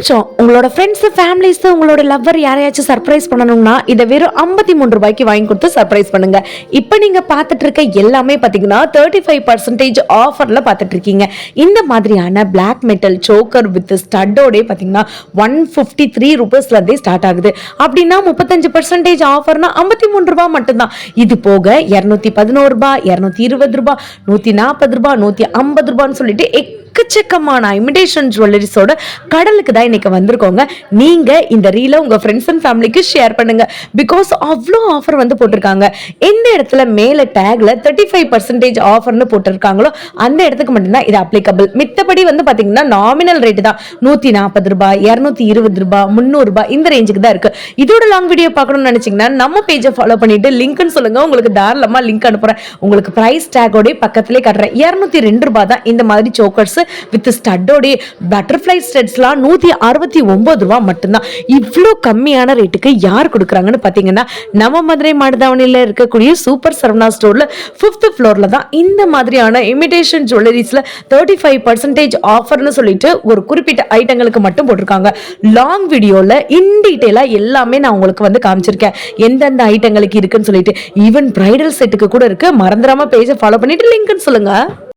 நிமிஷம் உங்களோட friends families உங்களோட லவ்வர் யாரையாச்சும் சர்ப்ரைஸ் பண்ணணும்னா இதை வெறும் 53 ரூபாய்க்கு வாங்கி கொடுத்து சர்ப்ரைஸ் பண்ணுங்க. இப்போ நீங்க பார்த்துட்டு இருக்க எல்லாமே பார்த்தீங்கன்னா 35% ஆஃபர்ல பார்த்துட்டு இருக்கீங்க. இந்த மாதிரியான பிளாக் மெட்டல் சோக்கர் வித் ஸ்டட்டோட பார்த்தீங்கன்னா 153 ரூபீஸ்ல இருந்தே ஸ்டார்ட் ஆகுது. அப்படின்னா 35% ஆஃபர்னா 53 ரூபாய் மட்டும்தான். இது போக 211 ரூபாய், 220 ரூபாய், 140 ரூபாய், 150 ரூபான்னு சொல்லிட்டு எக்கச்சக்கமான இமிடேஷன் ஜுவல்லரிஸோட கடலுக்கு தான் இன்னைக்கு வந்திருக்கோங்க. நீங்க இந்த ரீலை உங்க ஃப்ரெண்ட்ஸ் அண்ட் ஃபேமிலிக்கு ஷேர் பண்ணுங்க. பிகாஸ் அவ்வளோ ஆஃபர் வந்து போட்டிருக்காங்க. எந்த இடத்துல மேல டேக்ல 35% ஆஃபர்னு போட்டிருக்காங்களோ அந்த இடத்துக்கு மட்டும்தான் இது அப்ளிகபிள். மித்தபடி வந்து பாத்தீங்கன்னா நாமினல் ரேட் தான் 140 ரூபாய், 220 ரூபாய், 300 ரூபாய் இந்த ரேஞ்சுக்கு தான் இருக்கு. இதோட லாங் வீடியோ பார்க்கணும்னு நினைச்சீங்கன்னா நம்ம பேஜை ஃபாலோ பண்ணிட்டு லிங்க்னு சொல்லுங்க, உங்களுக்கு தாராளமா லிங்க் அனுப்புறேன். உங்களுக்கு பிரைஸ் டேகோட பக்கத்திலே காட்டுறேன். 202 ரூபாய் தான் இந்த மாதிரி சோக்கர்ஸ் வித் ஸ்டட்டோட பட்டர்ஃப்ளை ஸ்டட்ஸ்லாம் 169 ரூபாய் மட்டும்தான். இவ்வளோ கம்மியான ரேட்டுக்கு யார் கொடுக்குறாங்கன்னு பார்த்தீங்கன்னா நம்ம மதுரை மாடுதாவணியில் இருக்கக்கூடிய சூப்பர் சரவணா ஸ்டோர்ல 5th ஃப்ளோர்ல தான் இந்த மாதிரியான இமிடேஷன் ஜுவல்லரிஸ்ல 35% ஆஃபர்னு சொல்லிட்டு ஒரு குறிப்பிட்ட ஐட்டங்களுக்கு மட்டும் போட்டிருக்காங்க. லாங் வீடியோல இன் டீடைலா எல்லாமே நான் உங்களுக்கு வந்து காமிச்சிருக்கேன், எந்தெந்த ஐட்டங்களுக்கு இருக்குன்னு சொல்லிட்டு. ஈவன் பிரைடல் செட்டுக்கு கூட இருக்கு. மறந்துடாம பேஜை ஃபாலோ பண்ணிட்டு லிங்க்னு சொல்லுங்க.